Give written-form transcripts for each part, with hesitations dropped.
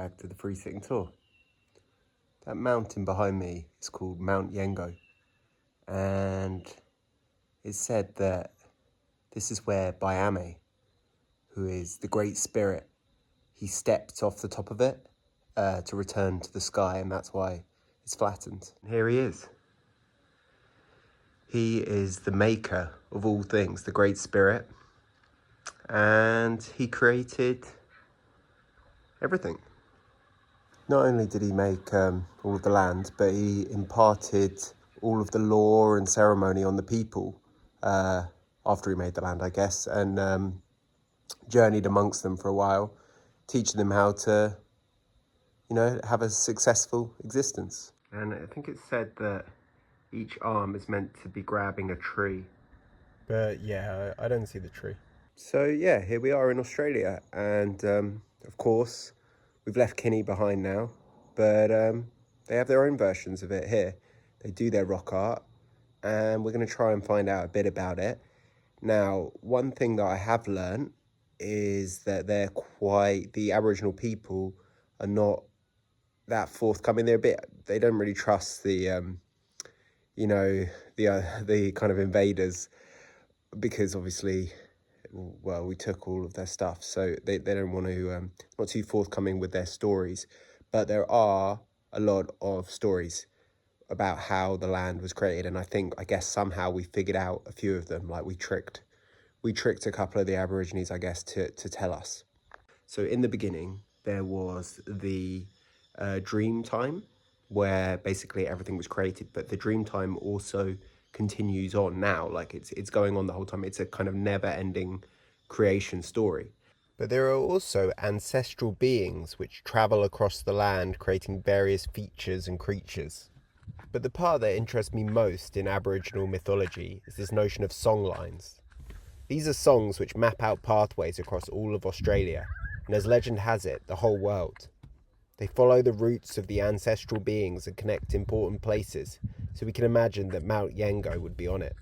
back to the free sitting tour. That mountain behind me is called Mount Yengo, and it's said that this is where Bayame, who is the great spirit, he stepped off the top of it to return to the sky, and that's why it's flattened. And here he is. He is the maker of all things, the great spirit, and he created everything. Not only did he make all of the land, but he imparted all of the law and ceremony on the people after he made the land, I guess, and journeyed amongst them for a while, teaching them how to, have a successful existence. And I think it's said that each arm is meant to be grabbing a tree. But yeah, I don't see the tree. So yeah, here we are in Australia, and of course, we've left Kinney behind now, but they have their own versions of it here. They do their rock art, and we're going to try and find out a bit about it. Now, one thing that I have learned is that the Aboriginal people are not that forthcoming. They don't really trust the kind of invaders, because obviously, well, we took all of their stuff, so they don't want to, not too forthcoming with their stories. But there are a lot of stories about how the land was created, and I guess somehow we figured out a few of them. Like we tricked a couple of the Aborigines, I guess, to tell us. So in the beginning, there was the dream time, where basically everything was created, but the dream time also continues on now. Like it's going on the whole time. It's a kind of never-ending creation story. But there are also ancestral beings which travel across the land, creating various features and creatures. But the part that interests me most in Aboriginal mythology is this notion of songlines. These are songs which map out pathways across all of Australia, and as legend has it, the whole world. They follow the roots of the ancestral beings and connect important places, so we can imagine that Mount Yengo would be on it.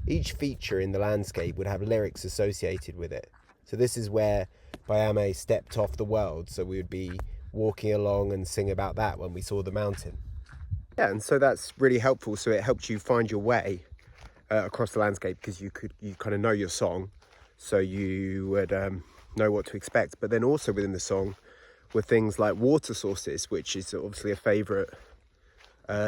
Each feature in the landscape would have lyrics associated with it. So this is where Bayame stepped off the world, so we would be walking along and sing about that when we saw the mountain. Yeah, and so that's really helpful. So it helped you find your way across the landscape, because you kind of know your song, so you would know what to expect. But then also within the song were things like water sources, which is obviously a favourite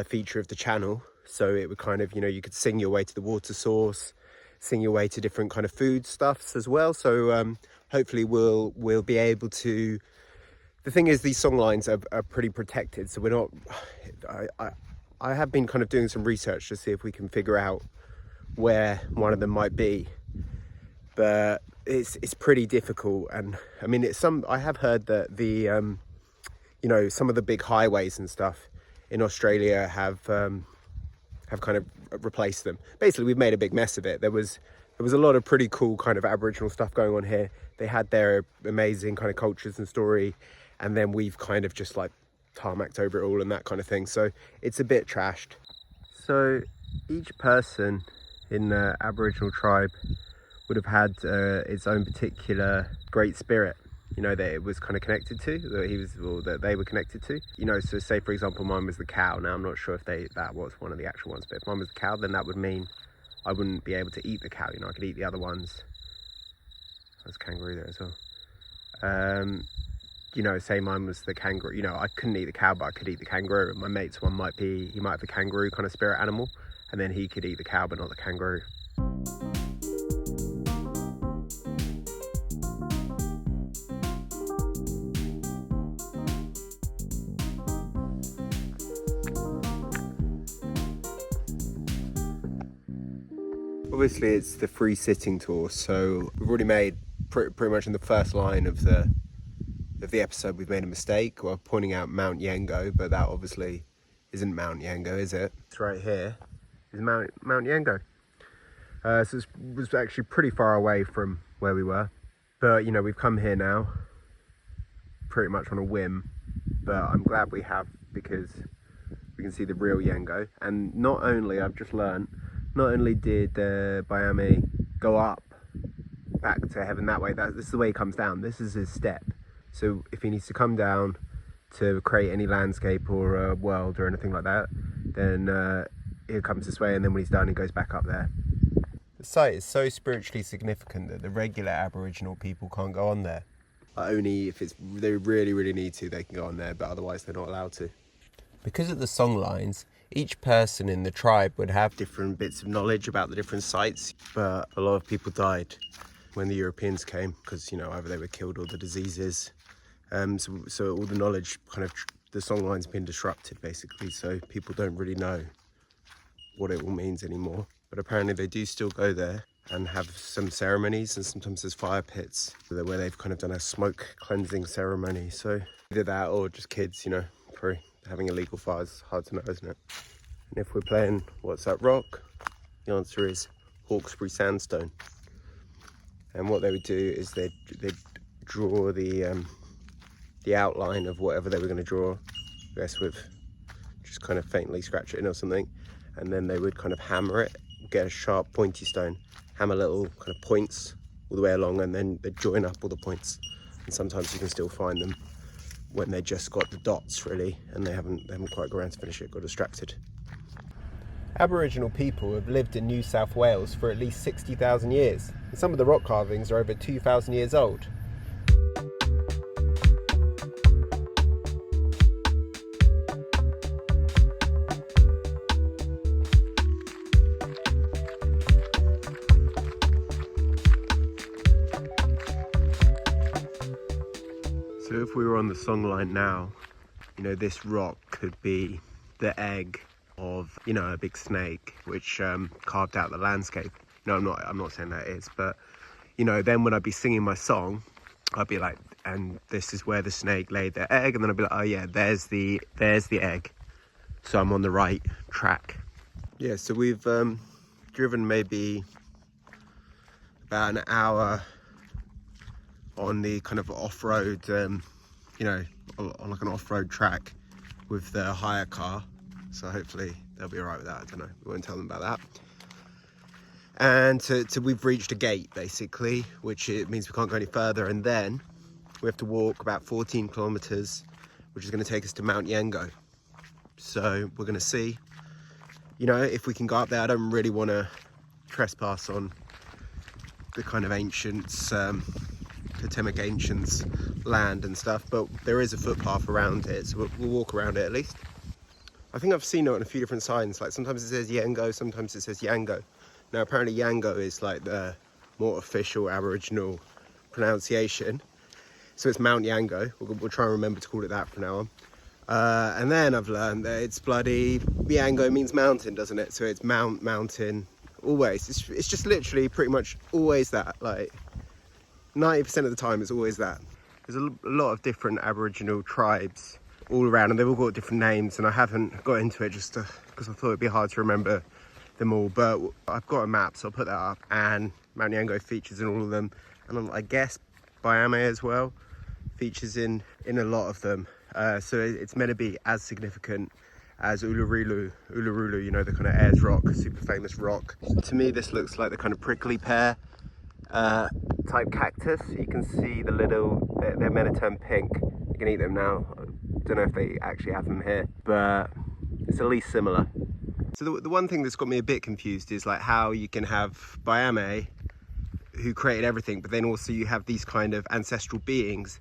feature of the channel. So it would kind of, you could sing your way to the water source, sing your way to different kind of food stuffs as well. So hopefully we'll be able to. The thing is, these song lines are pretty protected, so we're not. I have been kind of doing some research to see if we can figure out where one of them might be, but it's pretty difficult. And I mean, I have heard that the some of the big highways and stuff in Australia have kind of replaced them. Basically, we've made a big mess of it. There was a lot of pretty cool kind of Aboriginal stuff going on here. They had their amazing kind of cultures and story, and then we've kind of just like tarmacked over it all and that kind of thing. So it's a bit trashed. So each person in the Aboriginal tribe would have had its own particular great spirit, that it was kind of connected to, that they were connected to. So say for example, mine was the cow. Now I'm not sure if that was one of the actual ones, but if mine was the cow, then that would mean I wouldn't be able to eat the cow. I could eat the other ones. There's a kangaroo there as well. Say mine was the kangaroo. I couldn't eat the cow, but I could eat the kangaroo. And my mate's one might have the kangaroo kind of spirit animal, and then he could eat the cow, but not the kangaroo. Obviously, it's the free sitting tour, so we've already made pretty much in the first line of the episode, we've made a mistake. We're pointing out Mount Yengo, but that obviously isn't Mount Yengo, is it? It's right here is Mount Yengo. So it was actually pretty far away from where we were, but we've come here now pretty much on a whim, but I'm glad we have, because we can see the real Yengo. And not only, I've just learned, not only did Bayame go up back to heaven that way, this is the way he comes down. This is his step. So if he needs to come down to create any landscape or a world or anything like that, then he comes this way, and then when he's done, he goes back up there. The site is so spiritually significant that the regular Aboriginal people can't go on there. Only if they really, really need to, they can go on there, but otherwise they're not allowed to. Because of the songlines, each person in the tribe would have different bits of knowledge about the different sites, but a lot of people died when the Europeans came because, either they were killed or the diseases. So all the knowledge, the songline's been disrupted basically, so people don't really know what it all means anymore. But apparently they do still go there and have some ceremonies, and sometimes there's fire pits where they've done a smoke cleansing ceremony. So either that or just kids, for having illegal fires. Hard to know, isn't it? And if we're playing What's That Rock, the answer is Hawkesbury Sandstone. And what they would do is they'd draw the outline of whatever they were going to draw, I guess with just faintly scratch it in or something, and then they would hammer it, get a sharp pointy stone, hammer little points all the way along, and then they join up all the points. And sometimes you can still find them when they just got the dots really, and they haven't quite got around to finish it, got distracted. Aboriginal people have lived in New South Wales for at least 60,000 years, and some of the rock carvings are over 2,000 years old. So if we were on the songline now, this rock could be the egg of, a big snake which carved out the landscape. No, I'm not saying that is, but, then when I'd be singing my song, I'd be like, and this is where the snake laid their egg, and then I'd be like, oh yeah, there's the egg. So I'm on the right track. Yeah, so we've driven maybe about an hour on the off-road, on like an off-road track with the hire car. So hopefully they'll be all right with that. I don't know, we won't tell them about that. And so we've reached a gate basically, which it means we can't go any further, and then we have to walk about 14 kilometers, which is going to take us to Mount Yango. So we're going to see, if we can go up there. I don't really want to trespass on the ancients, totemic ancients land and stuff, but there is a footpath around it, so we'll walk around it at least. I think I've seen it on a few different signs, like sometimes it says Yango, sometimes it says Yango. Now apparently Yango is like the more official Aboriginal pronunciation, so it's Mount Yango. We'll try and remember to call it that from now on. And then I've learned that it's bloody, Yango means mountain, doesn't it? So it's mountain, always. It's just literally pretty much always that, like 90% of the time it's always that. There's a lot of different Aboriginal tribes all around, and they've all got different names, and I haven't got into it just because I thought it'd be hard to remember them all, but I've got a map, so I'll put that up, and Mount Yango features in all of them, and I guess Biame as well features in a lot of them. So it's meant to be as significant as Uluru, the Ayers Rock, super famous rock. To me this looks like the prickly pear type cactus. You can see the they're meant to turn pink. You can eat them now. I don't know if they actually have them here, but it's at least similar. So the one thing that's got me a bit confused is like how you can have Biame, who created everything, but then also you have these ancestral beings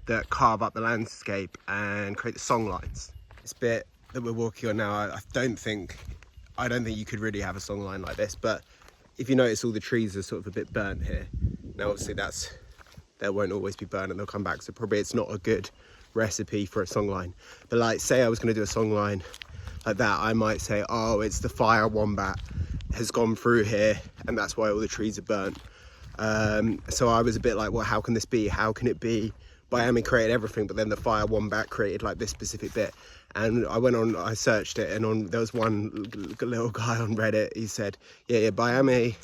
that carve up the landscape and create the songlines. This bit that we're walking on now, I don't think you could really have a songline like this, but if you notice, all the trees are sort of a bit burnt here. Now obviously they won't always be burnt and they'll come back, so probably it's not a good recipe for a songline. But like, say I was going to do a songline like that, I might say, oh, it's the fire wombat has gone through here and that's why all the trees are burnt. So I was a bit like, well, how can this be? How can it be Biame created everything, but then the fire wombat created like this specific bit? And I searched it, and there was one little guy on Reddit, he said, yeah, Biame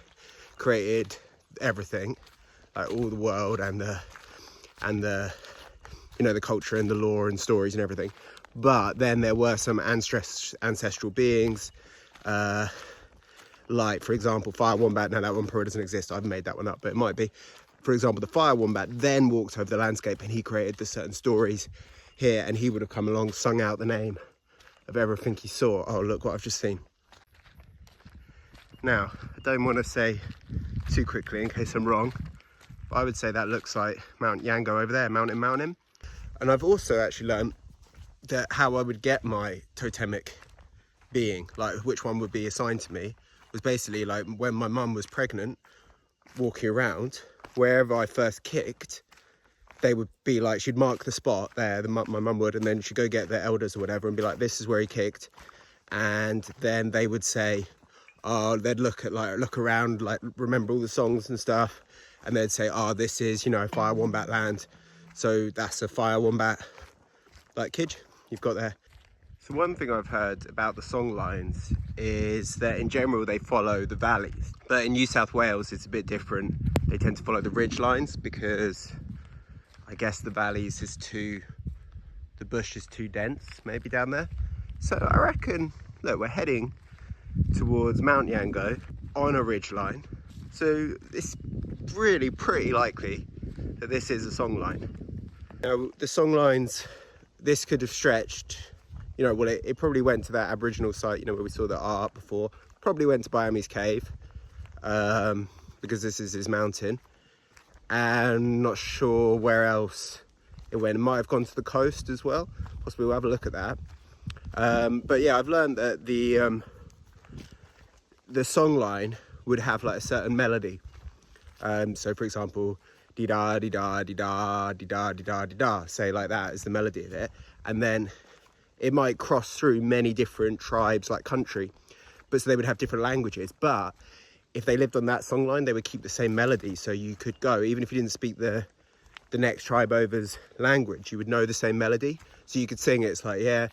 created everything, like all the world and the the culture and the lore and stories and everything. But then there were some ancestral beings, like for example, fire wombat. Now that one probably doesn't exist, I've made that one up, but it might be. for example, the fire wombat then walked over the landscape and he created the certain stories here, and he would have come along, sung out the name of everything he saw. Oh, look what I've just seen. Now, I don't want to say too quickly in case I'm wrong, but I would say that looks like Mount Yango over there, Mountain. And I've also actually learned that how I would get my totemic being, like which one would be assigned to me, was basically like when my mum was pregnant, walking around, wherever I first kicked, they would be like, she'd mark the spot there, my mum would, and then she'd go get the elders or whatever and be like, this is where he kicked. And then they would say, oh, they'd look around, like remember all the songs and stuff, and they'd say, oh, this is, you know, fire wombat land, so that's a fire wombat like kid you've got there. So one thing I've heard about the song lines is that in general they follow the valleys, but in New South Wales it's a bit different. They tend to follow the ridge lines because I guess the valleys the bush is too dense maybe down there. So I reckon, look, we're heading towards Mount Yango on a ridge line, so it's really pretty likely that this is a song line. Now the song lines, this could have stretched, you know, well it probably went to that Aboriginal site, you know, where we saw the art before, probably went to Biami's cave, because this is his mountain, and not sure where else it went. It might have gone to the coast as well, possibly. We'll have a look at that. But yeah, I've learned that the song line would have like a certain melody. So for example, dee da dee da dee da dee da dee da dee da, say like that is the melody of it, and then it might cross through many different tribes, like country, but so they would have different languages. But if they lived on that song line, they would keep the same melody, so you could go, even if you didn't speak the next tribe over's language, you would know the same melody, so you could sing it. It's like, yeah,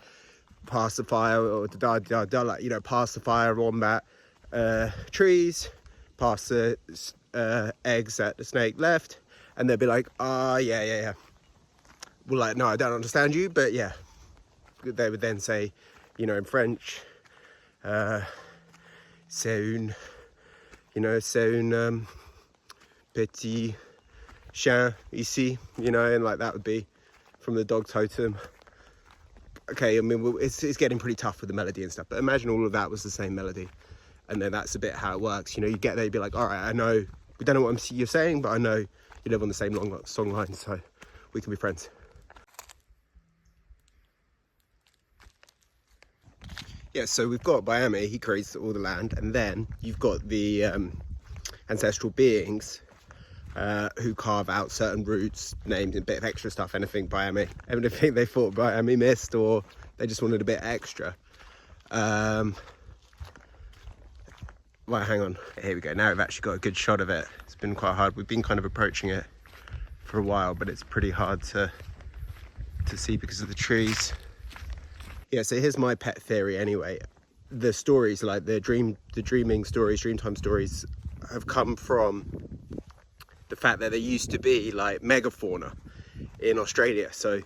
pass the fire, or da da da, like, you know, pass the fire wombat trees, pass the eggs that the snake left, and they'd be like, oh yeah. Well, like, no, I don't understand you, but yeah. They would then say, you know, in French, c'est un petit chien ici, you know, and like that would be from the dog totem. Okay, I mean, it's getting pretty tough with the melody and stuff, but imagine all of that was the same melody, and then that's a bit how it works. You know, you get there, you'd be like, all right, I know, we don't know what you're saying, but I know you live on the same long song line, so we can be friends. Yeah, so we've got Biami, he creates all the land, and then you've got the ancestral beings who carve out certain roots, names, and a bit of extra stuff, anything they thought Biami missed, or they just wanted a bit extra. Well, hang on, here we go, now we've actually got a good shot of it. It's been quite hard, we've been kind of approaching it for a while, but it's pretty hard to see because of the trees. Yeah, so here's my pet theory anyway. The stories, like the dreaming stories, Dreamtime stories, have come from the fact that there used to be like megafauna in Australia. So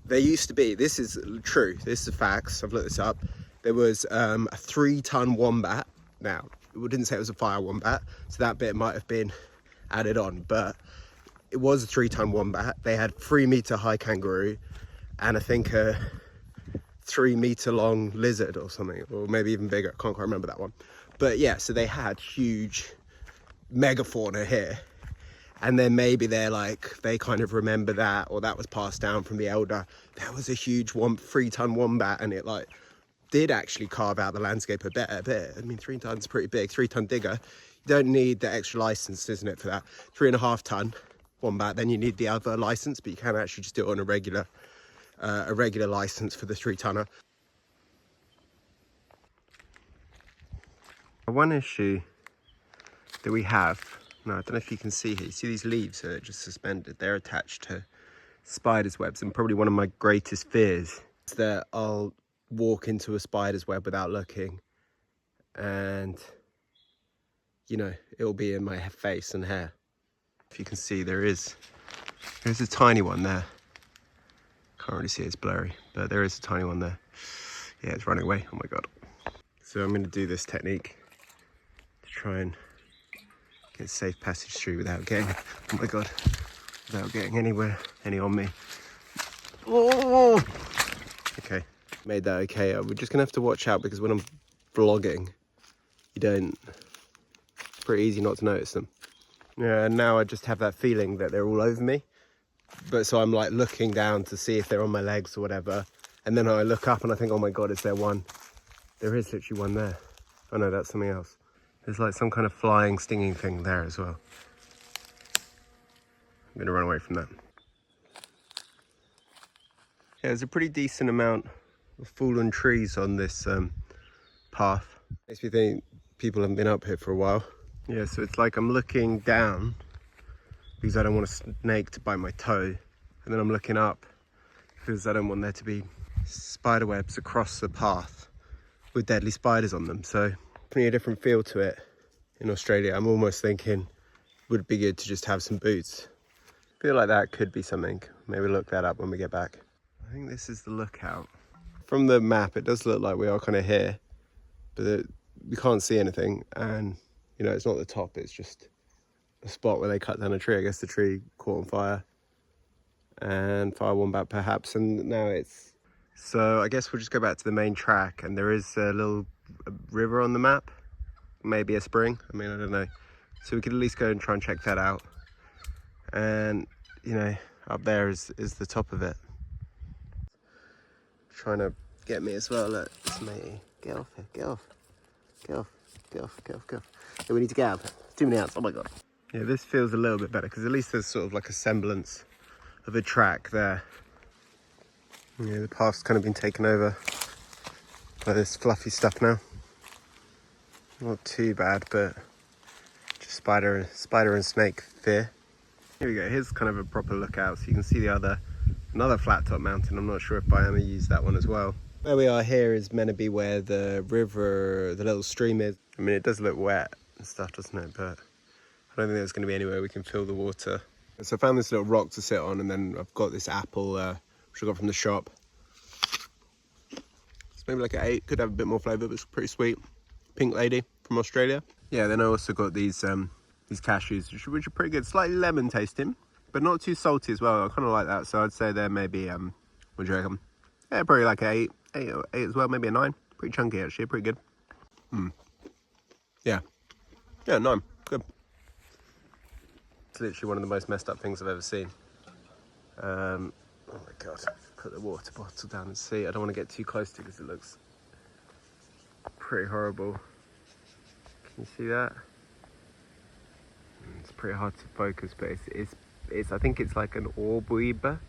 there used to be, this is true, this is facts, I've looked this up, there was a 3-ton wombat. Now, we didn't say it was a fire wombat, so that bit might have been added on, but it was a 3-ton wombat. They had 3-meter high kangaroo, and I think a 3-meter long lizard or something, or maybe even bigger, I can't quite remember that one. But yeah, so they had huge megafauna here, and then maybe they kind of remember that, or that was passed down from the elder. There was a huge 3-ton wombat, and it like did actually carve out the landscape a bit. I mean, 3 tons is pretty big. 3-ton digger, you don't need the extra license, isn't it, for that? 3.5-ton wombat, then you need the other license, but you can actually just do it on a regular license for the 3-tonner. One issue that we have, no, I don't know if you can see here, you see these leaves that are just suspended, they're attached to spider's webs, and probably one of my greatest fears is that I'll walk into a spider's web without looking, and you know, it'll be in my face and hair. If you can see, there's a tiny one there. Can't really see it, it's blurry, but there is a tiny one there. Yeah, it's running away, oh my god. So I'm going to do this technique to try and get safe passage through without getting, oh my god, without getting any on me. Oh! Okay, made that okay. We're just gonna have to watch out because when I'm vlogging, it's pretty easy not to notice them. Yeah, and now I just have that feeling that they're all over me. But so I'm like looking down to see if they're on my legs or whatever. And then I look up and I think, oh my god, is there one? There is literally one there. Oh no, that's something else. There's like some kind of flying, stinging thing there as well. I'm gonna run away from that. Yeah, there's a pretty decent amount of fallen trees on this path. Makes me think people haven't been up here for a while. Yeah, so it's like I'm looking down because I don't want a snake to bite my toe. And then I'm looking up because I don't want there to be spider webs across the path with deadly spiders on them. So definitely a different feel to it in Australia. I'm almost thinking, would it be good to just have some boots? I feel like that could be something. Maybe look that up when we get back. I think this is the lookout. From the map, it does look like we are kind of here, but we can't see anything. And, you know, it's not the top, it's just a spot where they cut down a tree. I guess the tree caught on fire and fire warned back perhaps, and now it's... So I guess we'll just go back to the main track, and there is a little river on the map, maybe a spring, I mean, I don't know. So we could at least go and try and check that out. And, you know, up there is the top of it. Trying to get me as well, look, it's me. Get off here, get off. Get off, get off, get off, get off. Yeah, we need to get out. Too many ants, oh my god. Yeah, this feels a little bit better because at least there's sort of like a semblance of a track there. Yeah, the path's kind of been taken over by this fluffy stuff now. Not too bad, but just spider and snake fear. Here we go, here's kind of a proper lookout, so you can see another flat top mountain. I'm not sure if Miami used that one as well. Where we are here is meant to be where the river, the little stream is. I mean, it does look wet and stuff, doesn't it? But I don't think there's going to be anywhere we can fill the water. So I found this little rock to sit on, and then I've got this apple, which I got from the shop. It's maybe like an 8, could have a bit more flavour, but it's pretty sweet. Pink lady from Australia. Yeah, then I also got these cashews, which are pretty good. Slightly lemon tasting, but not too salty as well. I kind of like that, so I'd say they're maybe, what do you reckon? Yeah, probably like an 8 as well, maybe a 9. Pretty chunky actually, pretty good. Yeah, 9, good. It's literally one of the most messed up things I've ever seen. Oh my god, put the water bottle down and see. I don't want to get too close to it because it looks pretty horrible. Can you see that? It's pretty hard to focus, but it's I think it's like an orb weaver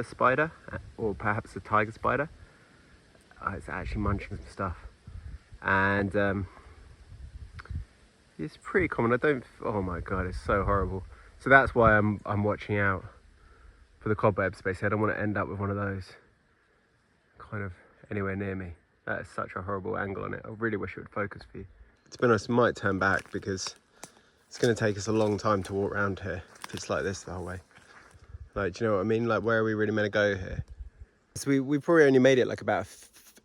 spider, or perhaps a tiger spider. It's actually munching some stuff, and it's pretty common. Oh my god, it's so horrible. So that's why I'm watching out for the cobwebs. Basically, I don't want to end up with one of those kind of anywhere near me. That is such a horrible angle on it. I really wish it would focus for you. To be honest, I might turn back because it's going to take us a long time to walk around here if it's like this the whole way. Like, do you know what I mean? Like, where are we really meant to go here? So we probably only made it like about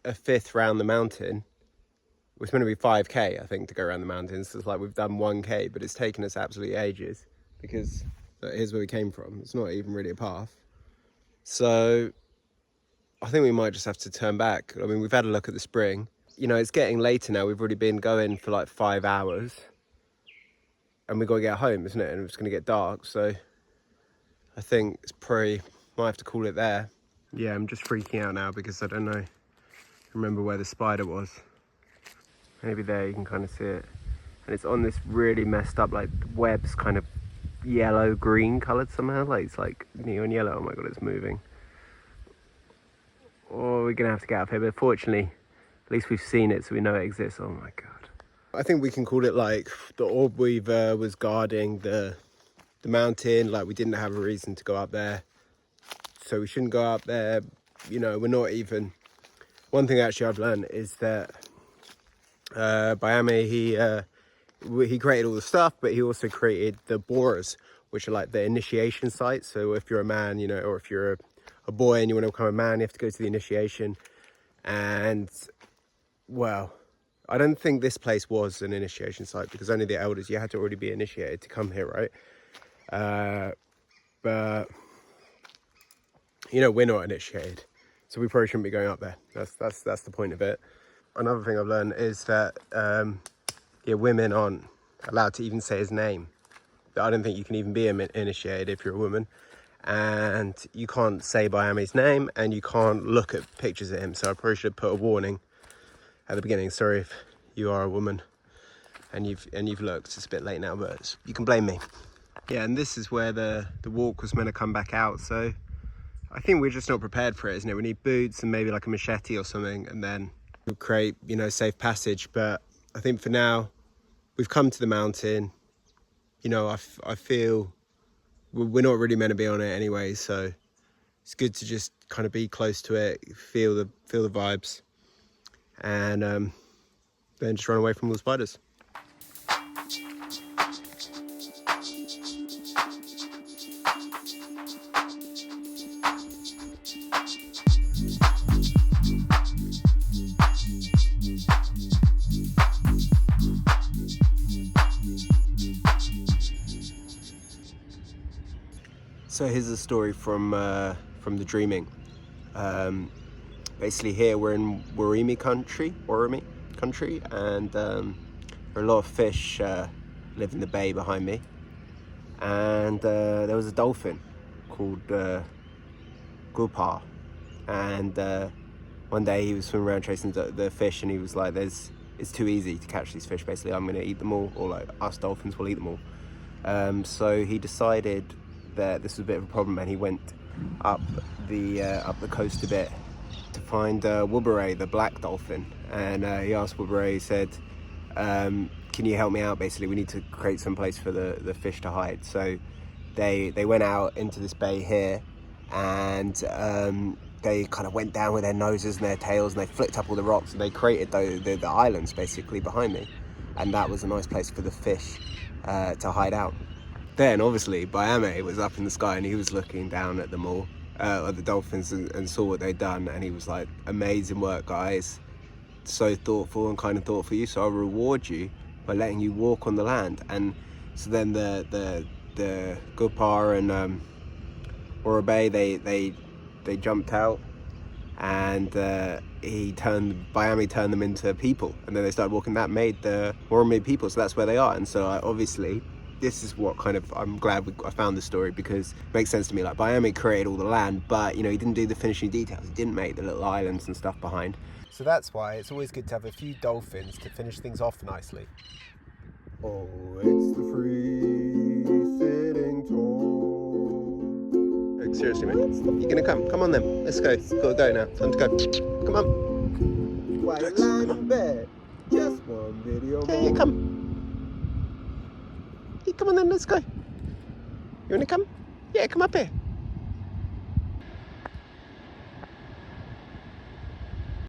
a fifth round the mountain. It's meant to be 5k, I think, to go around the mountains. So it's like we've done 1k, but it's taken us absolutely ages because here's where we came from. It's not even really a path. So I think we might just have to turn back. I mean, we've had a look at the spring. You know, it's getting later now. We've already been going for like 5 hours. And we've got to get home, isn't it? And it's going to get dark. So I think it's might have to call it there. Yeah, I'm just freaking out now because I don't know. Remember where the spider was. Maybe there you can kind of see it. And it's on this really messed up, like, webs kind of yellow-green coloured somehow. Like, it's like neon yellow. Oh my god, it's moving. Oh, we're going to have to get up here. But fortunately, at least we've seen it, so we know it exists. Oh my god. I think we can call it like the orb weaver was guarding the mountain. Like, we didn't have a reason to go up there. So we shouldn't go up there. You know, we're not even... One thing actually I've learned is that Bayame, he created all the stuff, but he also created the boras, which are like the initiation sites. So if you're a man, you know, or if you're a boy and you want to become a man, you have to go to the initiation. And, well, I don't think this place was an initiation site because only the elders, you had to already be initiated to come here, right? But you know, we're not initiated, so we probably shouldn't be going up there. That's the point of it. Another thing I've learned is that yeah, women aren't allowed to even say his name. I don't think you can even be initiated if you're a woman, and you can't say Bayami's name, and you can't look at pictures of him. So I probably should have put a warning at the beginning. Sorry if you are a woman and you've looked. It's a bit late now, but you can blame me. Yeah, and this is where the walk was meant to come back out. So I think we're just not prepared for it, isn't it? We need boots and maybe like a machete or something, and then we'll create, you know, safe passage. But I think for now, we've come to the mountain. You know, I feel we're not really meant to be on it anyway, so it's good to just kind of be close to it, feel the vibes, and then just run away from all the spiders. So here's a story from the dreaming. Basically here we're in Warumi country, and there are a lot of fish live in the bay behind me. And there was a dolphin called Gupar, and one day he was swimming around chasing the fish, and he was like, it's too easy to catch these fish, basically. I'm gonna eat them all, or like us dolphins will eat them all. So he decided that this was a bit of a problem, and he went up the coast a bit to find Wubere, the black dolphin. And he asked Wubere, he said, can you help me out? Basically, we need to create some place for the fish to hide. So they went out into this bay here, and they kind of went down with their noses and their tails, and they flicked up all the rocks, and they created the islands basically behind me. And that was a nice place for the fish to hide out. Then obviously Bayame was up in the sky, and he was looking down at them all, at the dolphins, and saw what they'd done, and he was like, amazing work, guys, so thoughtful and kind of thought for you, so I'll reward you by letting you walk on the land. And so then the Gupar and Orobe, they jumped out, and Bayame turned them into people, and then they started walking. That made the Orobe people, so that's where they are. And so obviously this is what kind of, I'm glad I found this story, because it makes sense to me. Like, Bayame created all the land, but you know, he didn't do the finishing details. He didn't make the little islands and stuff behind. So that's why it's always good to have a few dolphins to finish things off nicely. Oh, it's the free sitting tall. Like, seriously, man, you gonna come? Come on then, let's go. Gotta go now, time to go. Come on. Why lying in bed? Just one video more. Yeah, come. Come on then, let's go. You wanna come? Yeah, come up here.